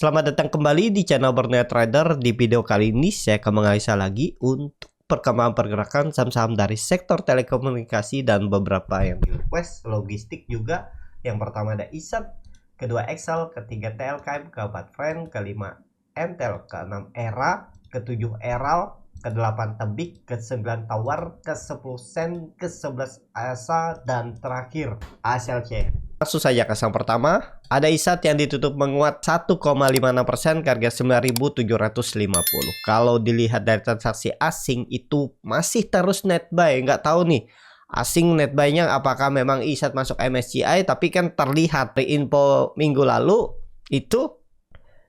Selamat datang kembali di channel Berniat Trader. Di video kali ini saya akan menganalisa lagi untuk perkembangan pergerakan saham-saham dari sektor telekomunikasi dan beberapa yang di request, logistik juga. Yang pertama ada ISAT, kedua Excel, ketiga TLKM, keempat Friend, kelima Entel, keenam Era, ketujuh Eral, ke-8 Tebik, ke-9 Tawar, ke-10 Sen, ke-11 ASA, dan terakhir ASLC. Langsung saja ke saham pertama, ada ISAT yang ditutup menguat 1,56% ke harga 9.750. Kalau dilihat dari transaksi asing itu masih terus net buy, nggak tahu nih asing net buy-nya apakah memang ISAT masuk MSCI, tapi kan terlihat di info minggu lalu itu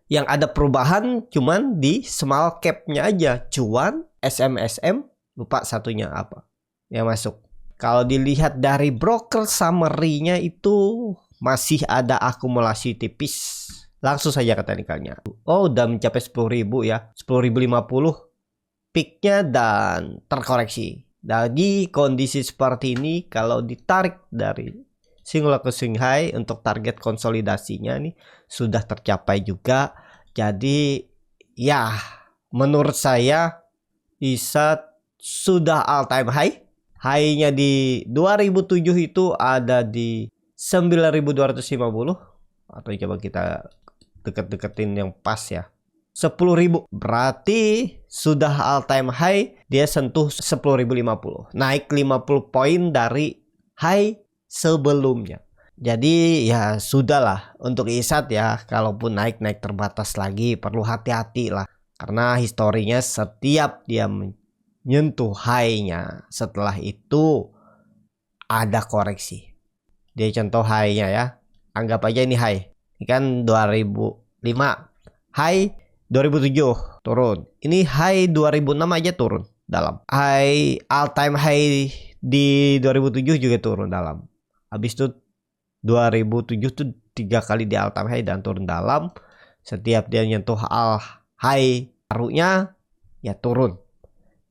yang ada perubahan cuman di small cap-nya aja, cuan, SMSM, lupa satunya apa yang masuk. Kalau dilihat dari broker summary-nya itu masih ada akumulasi tipis. Langsung saja ke teknikalnya. Oh, udah mencapai 10.000 ya. 10.050 peak-nya dan terkoreksi. Jadi kondisi seperti ini kalau ditarik dari single ke swing high untuk target konsolidasinya nih sudah tercapai juga. Jadi ya menurut saya ISAT sudah all time high. High-nya di 2007 itu ada di 9.250, atau coba kita deket-deketin yang pas ya, 10.000. Berarti sudah all time high, dia sentuh 10.050, naik 50 poin dari high sebelumnya. Jadi ya sudahlah untuk ISAT ya, kalaupun naik terbatas lagi perlu hati-hati lah, karena historinya setiap dia nyentuh high-nya, setelah itu ada koreksi. Dia contoh high-nya ya, anggap aja ini high, ini kan 2005, high 2007 turun, ini high 2006 aja turun dalam, high all time high di 2007 juga turun dalam. Habis itu 2007 tuh 3 kali di all time high dan turun dalam. Setiap dia nyentuh all high barunya ya turun.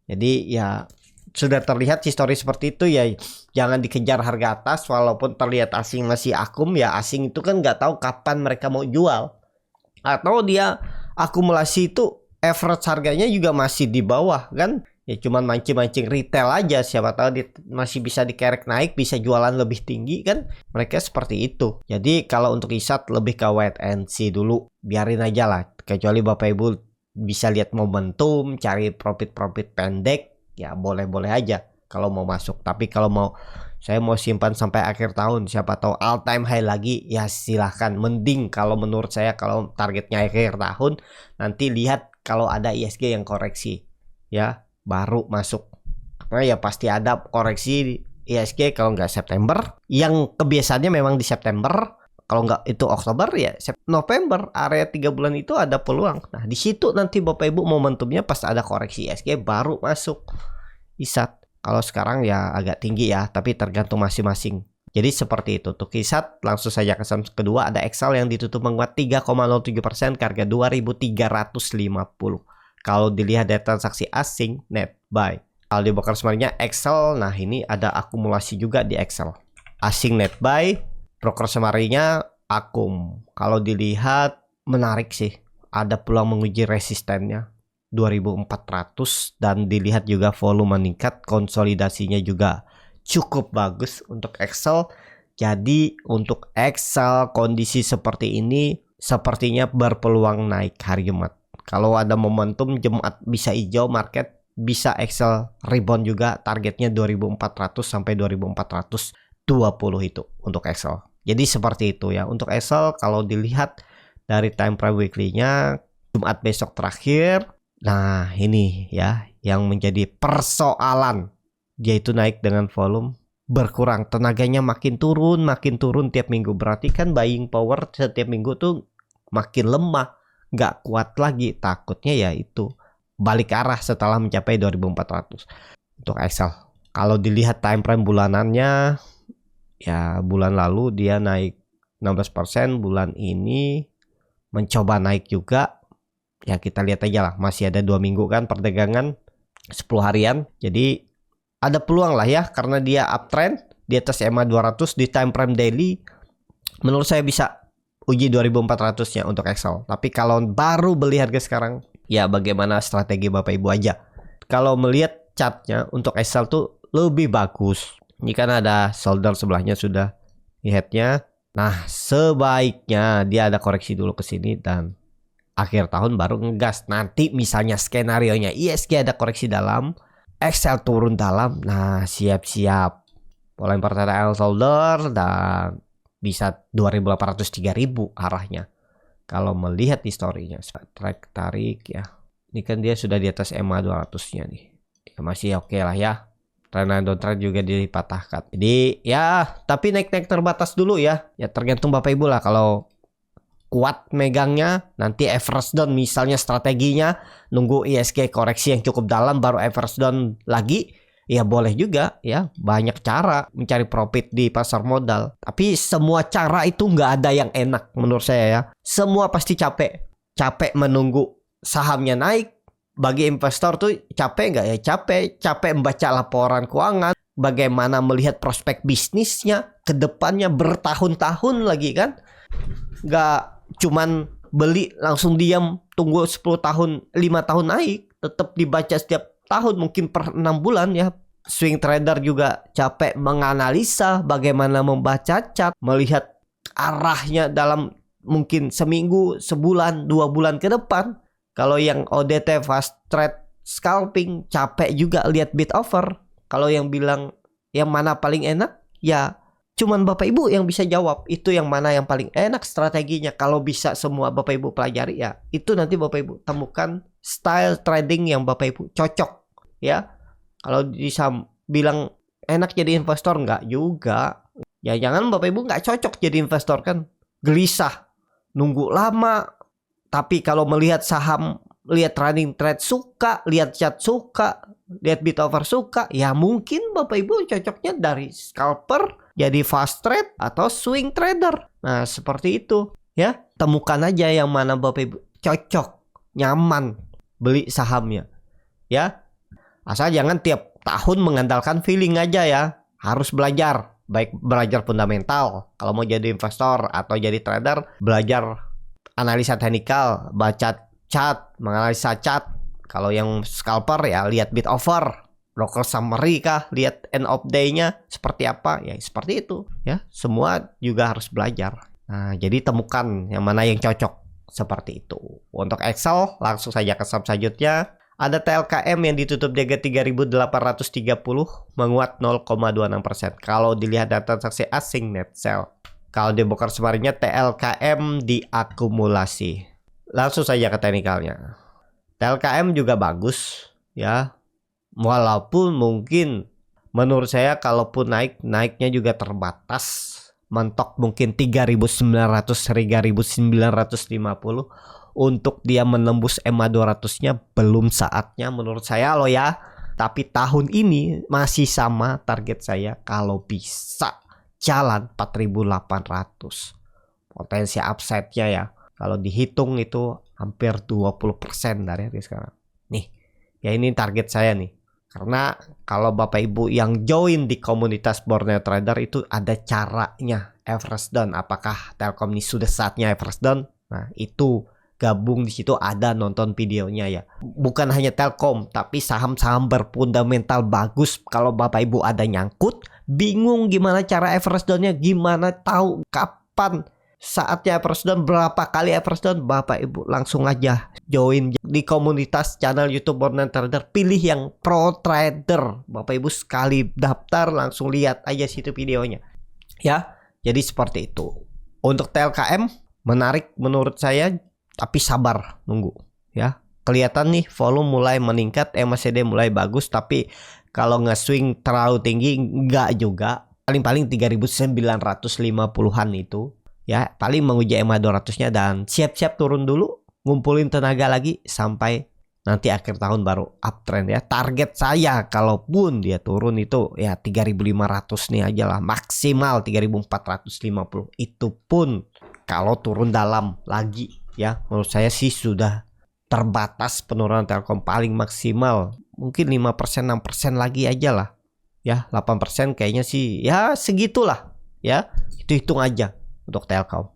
Jadi ya sudah terlihat histori seperti itu ya, jangan dikejar harga atas walaupun terlihat asing masih akum ya. Asing itu kan nggak tahu kapan mereka mau jual, atau dia akumulasi itu average harganya juga masih di bawah kan ya, cuman mancing-mancing retail aja, siapa tahu masih bisa dikerek naik, bisa jualan lebih tinggi kan, mereka seperti itu. Jadi kalau untuk ISAT lebih ke wait and see dulu, biarin aja lah, kecuali Bapak Ibu bisa lihat momentum, cari profit pendek ya, boleh-boleh aja kalau mau masuk. Tapi kalau saya mau simpan sampai akhir tahun, siapa tahu all time high lagi, ya silahkan. Mending kalau menurut saya, kalau targetnya akhir tahun, nanti lihat kalau ada ISG yang koreksi ya baru masuk, karena ya pasti ada koreksi ISG kalau nggak September, yang kebiasaannya memang di September. Kalau nggak itu Oktober ya November, area 3 bulan itu ada peluang. Nah di situ nanti Bapak Ibu momentumnya pas ada koreksi ISG baru masuk ISAT. Kalau sekarang ya agak tinggi ya, tapi tergantung masing-masing. Jadi seperti itu untuk ISAT. Langsung saja ke saham kedua, ada Excel yang ditutup menguat 3,07% ke harga 2.350. Kalau dilihat dari transaksi asing net buy. Kalau di broker summary-nya Excel, nah ini ada akumulasi juga di Excel. Asing net buy, broker summary-nya akum. Kalau dilihat menarik sih, ada peluang menguji resistennya 2.400, dan dilihat juga volume meningkat, konsolidasinya juga cukup bagus untuk Excel. Jadi untuk Excel kondisi seperti ini sepertinya berpeluang naik hari Jumat. Kalau ada momentum Jumat bisa hijau market, bisa Excel rebound juga, targetnya 2.400 sampai 2.420 itu untuk Excel. Jadi seperti itu ya untuk Excel. Kalau dilihat dari time frame weekly-nya, Jumat besok terakhir. Nah ini ya yang menjadi persoalan, yaitu naik dengan volume berkurang, tenaganya makin turun tiap minggu. Berarti kan buying power setiap minggu tuh makin lemah, nggak kuat lagi. Takutnya ya itu balik arah setelah mencapai 2.400 untuk Excel. Kalau dilihat time frame bulanannya, ya bulan lalu dia naik 16%, bulan ini mencoba naik juga. Ya kita lihat aja lah, masih ada 2 minggu kan perdagangan 10 harian. Jadi ada peluang lah ya, karena dia uptrend di atas EMA 200 di time frame daily. Menurut saya bisa uji 2400-nya untuk Excel. Tapi kalau baru beli harga sekarang, ya bagaimana strategi Bapak Ibu aja. Kalau melihat chartnya untuk Excel tuh lebih bagus. Ini kan ada shoulder sebelahnya sudah di headnya. Nah, sebaiknya dia ada koreksi dulu ke sini dan akhir tahun baru ngegas. Nanti misalnya skenarionya ISG ada koreksi dalam, Excel turun dalam. Nah, siap-siap mulai pertanyaan shoulder dan bisa 2800 3000 arahnya. Kalau melihat historinya, tarik ya. Ini kan dia sudah di atas EMA 200-nya nih. Ya masih oke lah ya. Trend and downtrend juga dipatahkan. Jadi ya, tapi naik-naik terbatas dulu ya. Ya tergantung Bapak Ibu lah. Kalau kuat megangnya, nanti average down misalnya strateginya nunggu ISG koreksi yang cukup dalam baru average down lagi. Ya boleh juga ya, banyak cara mencari profit di pasar modal. Tapi semua cara itu nggak ada yang enak menurut saya ya. Semua pasti capek. Capek menunggu sahamnya naik. Bagi investor tuh capek nggak ya? Capek membaca laporan keuangan, bagaimana melihat prospek bisnisnya ke depannya bertahun-tahun lagi kan? Nggak cuman beli langsung diam tunggu 10 tahun, 5 tahun naik, tetap dibaca setiap tahun mungkin per 6 bulan ya. Swing trader juga capek menganalisa bagaimana membaca chart, melihat arahnya dalam mungkin seminggu, sebulan, 2 bulan ke depan. Kalau yang ODT fast trade scalping capek juga lihat bid offer. Kalau yang bilang yang mana paling enak, ya cuman Bapak Ibu yang bisa jawab itu yang mana yang paling enak strateginya. Kalau bisa semua Bapak Ibu pelajari ya, itu nanti Bapak Ibu temukan style trading yang Bapak Ibu cocok ya. Kalau bisa bilang enak jadi investor, enggak juga. Ya jangan Bapak Ibu nggak cocok jadi investor kan, gelisah, nunggu lama. Tapi kalau melihat saham, lihat running trade suka, lihat chart suka, lihat bid offer suka, ya mungkin Bapak Ibu cocoknya dari scalper jadi fast trade atau swing trader. Nah, seperti itu ya. Temukan aja yang mana Bapak Ibu cocok, nyaman beli sahamnya. Ya. Asal jangan tiap tahun mengandalkan feeling aja ya. Harus belajar, baik belajar fundamental kalau mau jadi investor atau jadi trader, belajar analisa teknikal, baca chart, menganalisa chart. Kalau yang scalper ya lihat bid offer, broker summary kah, lihat end of day-nya seperti apa, ya seperti itu ya. Semua juga harus belajar. Nah, jadi temukan yang mana yang cocok seperti itu. Untuk Excel langsung saja ke saham selanjutnya. Ada TLKM yang ditutup di harga 3.830 menguat 0,26%. Kalau dilihat data transaksi asing net sell. Kalau di broker summary-nya TLKM diakumulasi. Langsung saja ke teknikalnya. TLKM juga bagus ya. Walaupun mungkin menurut saya kalaupun naiknya juga terbatas. Mentok mungkin 3.900 3.950. Untuk dia menembus EMA 200-nya belum saatnya menurut saya loh ya. Tapi tahun ini masih sama target saya kalau bisa jalan 4.800. Potensi upside-nya ya, kalau dihitung itu hampir 20% dari harga sekarang. Nih, ya ini target saya nih. Karena kalau Bapak Ibu yang join di komunitas Borneo Trader itu ada caranya average down. Apakah Telkom ini sudah saatnya average down? Nah, itu gabung di situ, ada nonton videonya ya. Bukan hanya Telkom, tapi saham-saham berfundamental bagus. Kalau Bapak Ibu ada nyangkut, bingung gimana cara average down-nya, gimana tahu kapan saatnya average down, berapa kali average down, Bapak Ibu langsung aja join di komunitas channel YouTube Borneo Trader. Pilih yang pro trader. Bapak Ibu sekali daftar langsung lihat aja situ videonya. Ya, jadi seperti itu. Untuk TLKM menarik menurut saya, tapi sabar nunggu ya. Kelihatan nih volume mulai meningkat, MACD mulai bagus, tapi kalau nge-swing terlalu tinggi enggak juga. Paling-paling 3.950-an itu ya, paling menguji EMA 200-nya dan siap-siap turun dulu, ngumpulin tenaga lagi sampai nanti akhir tahun baru uptrend ya. Target saya kalaupun dia turun itu ya 3.500 nih aja lah, maksimal 3.450. Itu pun kalau turun dalam lagi ya. Menurut saya sih sudah terbatas penurunan Telkom, paling maksimal mungkin 5%, 6% lagi aja lah ya. 8% kayaknya sih ya segitulah ya. Itu hitung aja untuk Telkom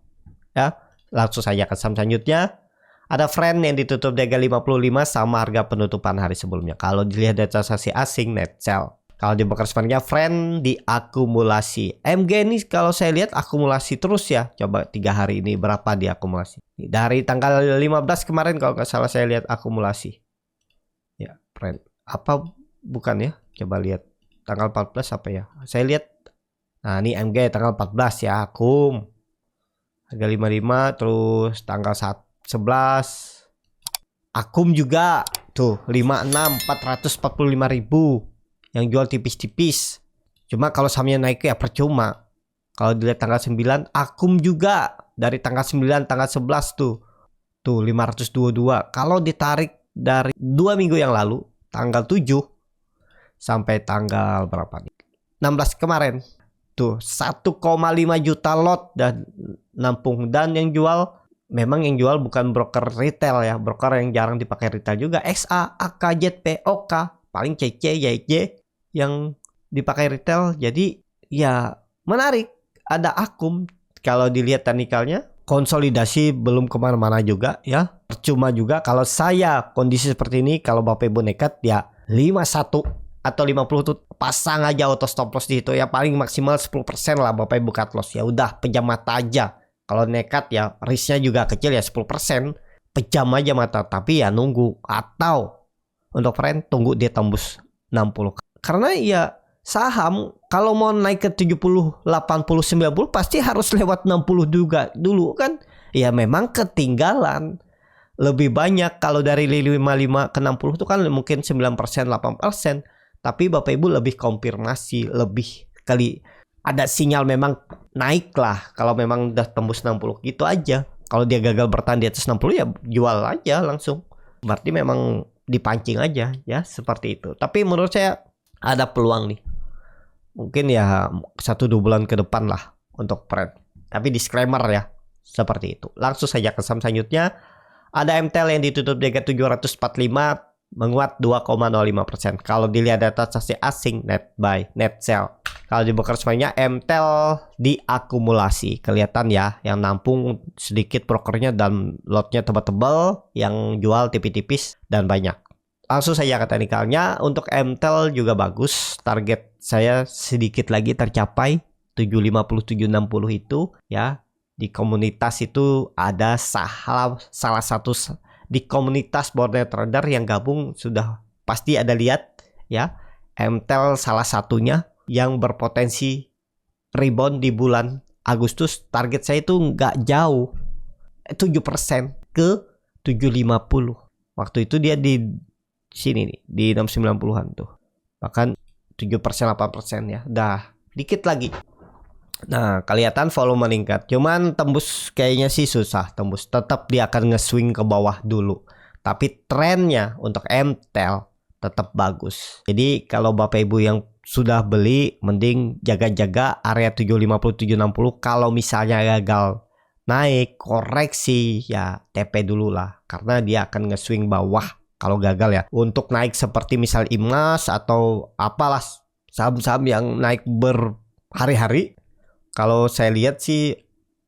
ya. Langsung saja ke saham selanjutnya. Ada Friend yang ditutup di harga 55 sama harga penutupan hari sebelumnya. Kalau dilihat dari transaksi asing, net sell. Kalau di broker sebenarnya Friend diakumulasi. MG ini kalau saya lihat akumulasi terus ya. Coba 3 hari ini berapa diakumulasi. Dari tanggal 15 kemarin kalau nggak salah saya lihat akumulasi. Ya, Friend. Apa bukan ya? Coba lihat tanggal 14 apa ya? Saya lihat. Nah, ini MG tanggal 14 ya, akum. Harga 55 terus tanggal 11 akum juga tuh 56 445.000 yang jual tipis-tipis. Cuma kalau sahamnya naik ya percuma. Kalau dilihat tanggal 9 akum juga dari tanggal 9 tanggal 11 tuh 522. Kalau ditarik dari 2 minggu yang lalu tanggal 7 sampai tanggal berapa nih 16 kemarin tuh 1,5 juta lot dan nampung. Dan yang jual memang yang jual bukan broker retail ya, broker yang jarang dipakai retail juga. XA, AK, ZP, OK, paling CC, YJ yang dipakai retail. Jadi ya menarik. Ada akum. Kalau dilihat teknikalnya konsolidasi belum kemana-mana juga ya. Percuma juga kalau saya kondisi seperti ini. Kalau Bapak Ibu nekat ya 51 atau 50 tuh pasang aja auto stop loss di situ ya, paling maksimal 10% lah Bapak Ibu cut loss. Ya udah pejam mata aja. Kalau nekat ya risknya juga kecil ya 10%. Pejam aja mata, tapi ya nunggu. Atau untuk Friend tunggu dia tembus 60. Karena ya saham kalau mau naik ke 70, 80, 90 pasti harus lewat 60 juga dulu kan. Ya memang ketinggalan. Lebih banyak kalau dari 55 ke 60 itu kan mungkin 9%, 8%. Tapi Bapak Ibu lebih konfirmasi, lebih kali ada sinyal memang naik lah. Kalau memang udah tembus 60 gitu aja. Kalau dia gagal bertahan di atas 60 ya jual aja langsung. Berarti memang dipancing aja ya, seperti itu. Tapi menurut saya ada peluang nih. Mungkin ya 1-2 bulan ke depan lah untuk Friend. Tapi disclaimer ya, seperti itu. Langsung saja ke saham selanjutnya. Ada MTEL yang ditutup di harga 745 menguat 2,05%. Kalau dilihat data transaksi asing, net buy, net sell. Kalau di broker semuanya MTEL diakumulasi. Kelihatan ya, yang nampung sedikit brokernya dan lotnya tebal-tebal, yang jual tipis-tipis dan banyak. Langsung saja ke teknikalnya. Untuk MTEL juga bagus. Target saya sedikit lagi tercapai 750 760 itu ya. Di komunitas itu ada salah satu di komunitas Borneo Trader yang gabung sudah pasti ada lihat ya. MTEL salah satunya yang berpotensi rebound di bulan Agustus. Target saya itu nggak jauh 7% ke 750. Waktu itu dia di sini nih di 690-an tuh. Bahkan 7% 8% ya. Dah dikit lagi. Nah, kelihatan volume meningkat. Cuman tembus kayaknya sih susah tembus. Tetap dia akan nge-swing ke bawah dulu. Tapi trennya untuk MTEL tetap bagus. Jadi kalau Bapak Ibu yang sudah beli, mending jaga-jaga area 750 760. Kalau misalnya gagal naik, koreksi ya TP dulu lah. Karena dia akan nge-swing bawah kalau gagal ya. Untuk naik seperti misal IMAS atau apalah saham-saham yang naik berhari-hari. Kalau saya lihat sih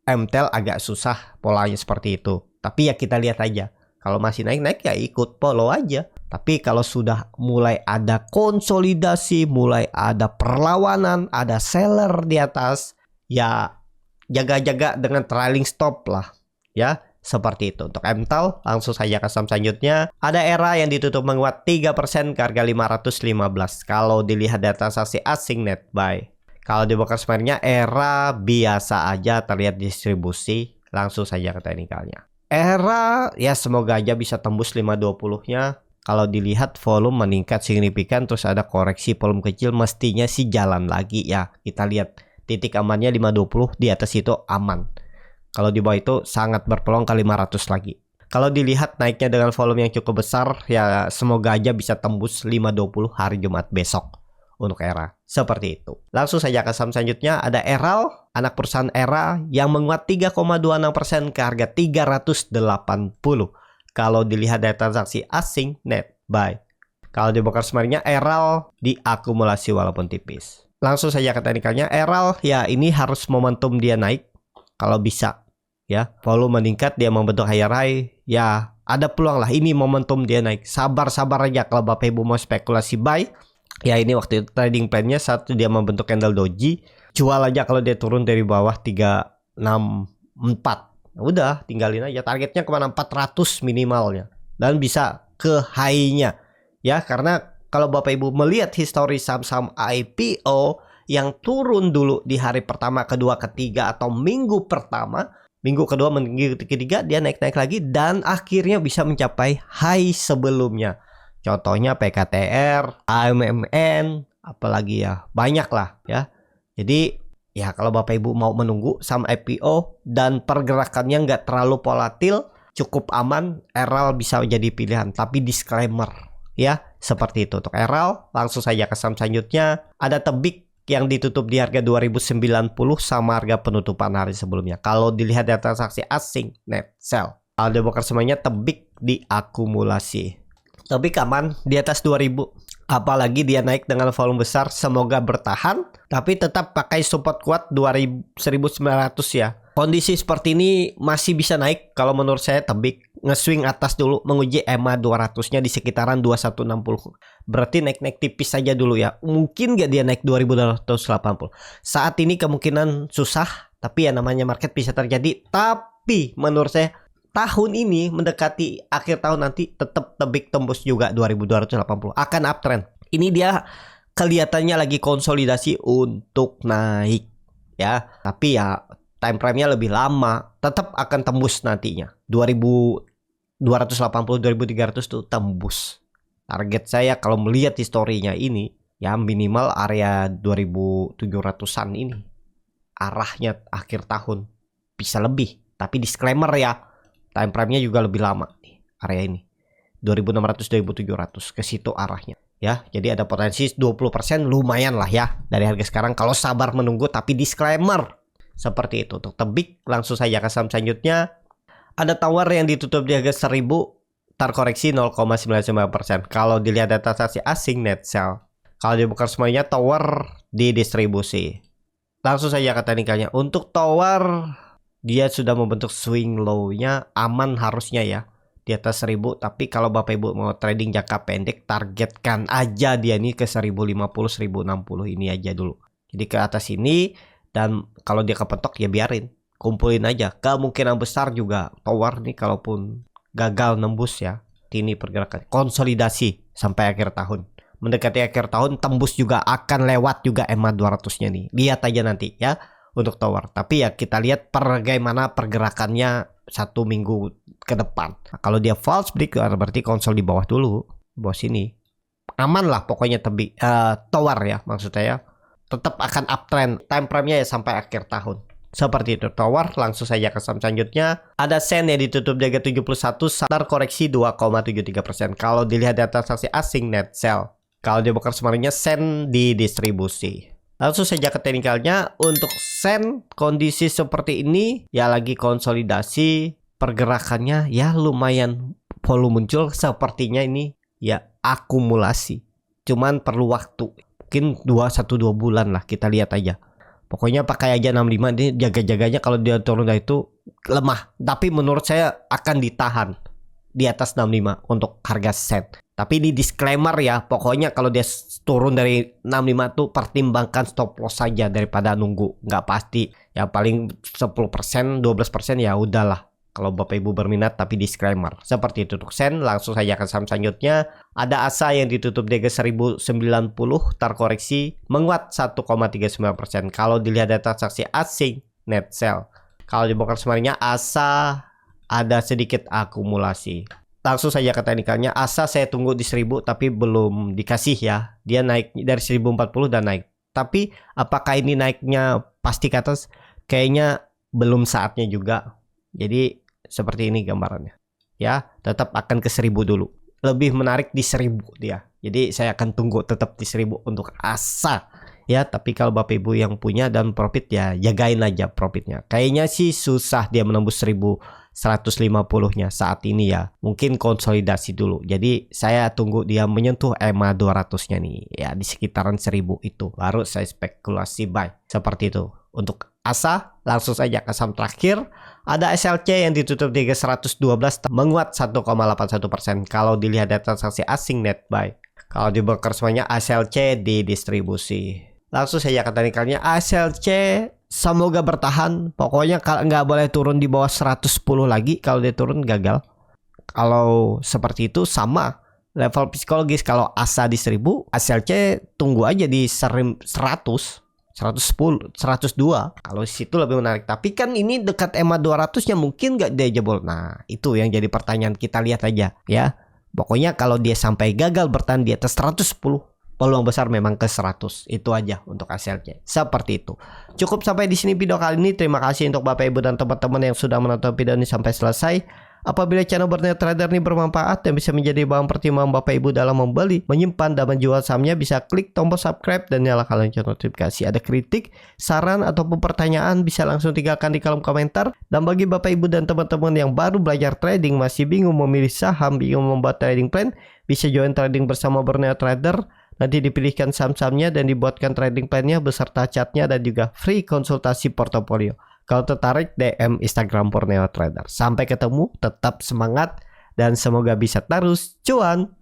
MTEL agak susah polanya seperti itu. Tapi ya kita lihat aja. Kalau masih naik-naik ya ikut follow aja. Tapi kalau sudah mulai ada konsolidasi, mulai ada perlawanan, ada seller di atas, ya jaga-jaga dengan trailing stop lah. Ya, seperti itu. Untuk MTEL langsung saja ke saham selanjutnya. Ada ERA yang ditutup menguat 3% ke harga 515. Kalau dilihat data transaksi asing net buy. Kalau di broker sebenarnya ERA biasa aja terlihat distribusi. Langsung saja ke teknikalnya. ERA ya semoga aja bisa tembus 520-nya. Kalau dilihat volume meningkat signifikan, terus ada koreksi volume kecil, mestinya sih jalan lagi ya. Kita lihat titik amannya 520, di atas itu aman. Kalau di bawah itu sangat berpeluang ke 500 lagi. Kalau dilihat naiknya dengan volume yang cukup besar, ya semoga aja bisa tembus 520 hari Jumat besok. Untuk ERA seperti itu. Langsung saja ke saham selanjutnya. Ada ERAL, anak perusahaan ERA yang menguat 3,26% ke harga 380. Kalau dilihat dari transaksi asing net buy. Kalau di broker sebenarnya ERAL diakumulasi walaupun tipis. Langsung saja ke teknikalnya. ERAL ya ini harus momentum dia naik kalau bisa ya. Volume meningkat, dia membentuk higher high, ya ada peluang lah ini momentum dia naik. Sabar-sabar aja kalau Bapak Ibu mau spekulasi buy. Ya ini waktu itu trading plan-nya satu dia membentuk candle doji, jual aja kalau dia turun dari bawah 364. Udah tinggalin aja, targetnya kemana 400 minimalnya dan bisa ke high-nya ya, karena kalau Bapak Ibu melihat histori saham-saham IPO yang turun dulu di hari pertama, kedua, ketiga atau minggu pertama, minggu kedua, minggu ketiga dia naik-naik lagi dan akhirnya bisa mencapai high sebelumnya. Contohnya PKTR, AMMN, apalagi ya, banyak lah ya. Jadi ya kalau Bapak Ibu mau menunggu saham IPO dan pergerakannya nggak terlalu volatil, cukup aman, RL bisa jadi pilihan. Tapi disclaimer ya, seperti itu. Untuk RL, langsung saja ke saham selanjutnya. Ada Tebik yang ditutup di harga 2090 sama harga penutupan hari sebelumnya. Kalau dilihat dari transaksi asing, net sell. Kalau dibongkar semuanya, Tebik diakumulasi. Tebik aman di atas 2000. Apalagi dia naik dengan volume besar, semoga bertahan. Tapi tetap pakai support kuat 1900 ya. Kondisi seperti ini masih bisa naik kalau menurut saya. Tebik nge-swing atas dulu, menguji EMA 200-nya di sekitaran 2160. Berarti naik-naik tipis saja dulu ya. Mungkin gak dia naik 2280. Saat ini kemungkinan susah, tapi ya namanya market bisa terjadi. Tapi menurut saya tahun ini mendekati akhir tahun nanti tetap Tebik tembus juga 2280, akan uptrend. Ini dia kelihatannya lagi konsolidasi untuk naik ya, tapi ya time frame-nya lebih lama, tetap akan tembus nantinya 2280, 2300 tuh tembus. Target saya kalau melihat historinya ini ya minimal area 2700-an ini. Arahnya akhir tahun bisa lebih, tapi disclaimer ya, time frame-nya juga lebih lama nih area ini. 2600 2700 ke situ arahnya ya. Jadi ada potensi 20% lumayan lah ya dari harga sekarang kalau sabar menunggu, tapi disclaimer seperti itu. Untuk Tebik langsung saja ke saham selanjutnya. Ada Tower yang ditutup di harga 1000, terkoreksi 0,99%. Kalau dilihat data transaksi asing, net sell. Kalau dibongkar semuanya, Tower didistribusi. Langsung saja ke teknikalnya. Untuk Tower, dia sudah membentuk swing low-nya, aman harusnya ya di atas 1000. Tapi kalau Bapak Ibu mau trading jangka pendek, targetkan aja dia nih ke 1050, 1060 ini aja dulu. Jadi ke atas ini, dan kalau dia kepentok ya biarin, kumpulin aja. Kemungkinan besar juga Tower nih kalaupun gagal nembus ya, ini pergerakan konsolidasi sampai akhir tahun. Mendekati akhir tahun tembus juga, akan lewat juga EMA 200-nya nih. Lihat aja nanti ya untuk Tower. Tapi ya kita lihat bagaimana pergerakannya 1 minggu ke depan. Nah, kalau dia false break berarti konsol di bawah dulu, bawah sini. Aman lah pokoknya Tower ya, maksud saya tetap akan uptrend. Time frame-nya ya sampai akhir tahun. Seperti itu Tower. Langsung saja ke saham selanjutnya. Ada Sen yang ditutup di harga 71, koreksi 2,73%. Kalau dilihat data transaksi asing, net sell. Kalau dibongkar semuanya, Sen didistribusi. Langsung saja ke teknikalnya. Untuk Sen, kondisi seperti ini ya lagi konsolidasi, pergerakannya ya lumayan volume muncul, sepertinya ini ya akumulasi. Cuman perlu waktu, mungkin 1-2 bulan lah, kita lihat aja. Pokoknya pakai aja 65, ini jaga-jaganya kalau dia turun dari itu lemah. Tapi menurut saya akan ditahan di atas 65 untuk harga Sen. Tapi ini disclaimer ya, pokoknya kalau dia turun dari 65 tuh pertimbangkan stop loss saja daripada nunggu, nggak pasti. Ya paling 10%, 12% ya udahlah kalau Bapak Ibu berminat, tapi disclaimer. Seperti itu untuk Sen. Langsung saja ke saham selanjutnya. Ada Asa yang ditutup di harga 1090, terkoreksi menguat 1,39%. Kalau dilihat data transaksi asing, net sell. Kalau dibongkar semuanya, Asa ada sedikit akumulasi. Langsung saja ke teknikalnya. Asa saya tunggu di 1000 tapi belum dikasih ya. Dia naik dari 1040 dan naik. Tapi apakah ini naiknya pasti ke atas? Kayaknya belum saatnya juga. Jadi seperti ini gambarannya. Ya, tetap akan ke 1000 dulu. Lebih menarik di 1000 dia. Jadi saya akan tunggu tetap di 1000 untuk Asa. Ya, tapi kalau Bapak Ibu yang punya dan profit ya jagain aja profitnya. Kayaknya sih susah dia menembus 1000 150-nya saat ini ya. Mungkin konsolidasi dulu. Jadi saya tunggu dia menyentuh EMA 200-nya nih ya, di sekitaran 1000 itu. Baru saya spekulasi buy. Seperti itu. Untuk ASA langsung saja ke saham terakhir. Ada SLC yang ditutup di 112 menguat 1,81%. Kalau dilihat dari transaksi asing net buy. Kalau di broker semuanya SLC di distribusi. Langsung saja ke teknikalnya, SLC semoga bertahan. Pokoknya kalau nggak boleh turun di bawah 110 lagi. Kalau dia turun gagal. Kalau seperti itu sama level psikologis. Kalau ASA di 1000, SLC tunggu aja di 100, 110, 102. Kalau situ lebih menarik. Tapi kan ini dekat EMA 200-nya mungkin nggak dia jebol. Nah, itu yang jadi pertanyaan, kita lihat aja ya. Pokoknya kalau dia sampai gagal bertahan di atas 110, peluang besar memang ke 100. Itu aja untuk hasilnya. Seperti itu. Cukup sampai di sini video kali ini. Terima kasih untuk Bapak Ibu dan teman-teman yang sudah menonton video ini sampai selesai. Apabila channel Berniat Trader ini bermanfaat dan bisa menjadi bahan pertimbangan Bapak Ibu dalam membeli, menyimpan, dan menjual sahamnya, bisa klik tombol subscribe dan nyalakan lonceng notifikasi. Ada kritik, saran, ataupun pertanyaan bisa langsung tinggalkan di kolom komentar. Dan bagi Bapak Ibu dan teman-teman yang baru belajar trading, masih bingung memilih saham, bingung membuat trading plan, bisa join trading bersama Berniat Trader. Nanti dipilihkan saham-sahamnya dan dibuatkan trading plan-nya beserta chartnya dan juga free konsultasi portofolio. Kalau tertarik, DM Instagram Borneo Trader. Sampai ketemu, tetap semangat, dan semoga bisa terus cuan.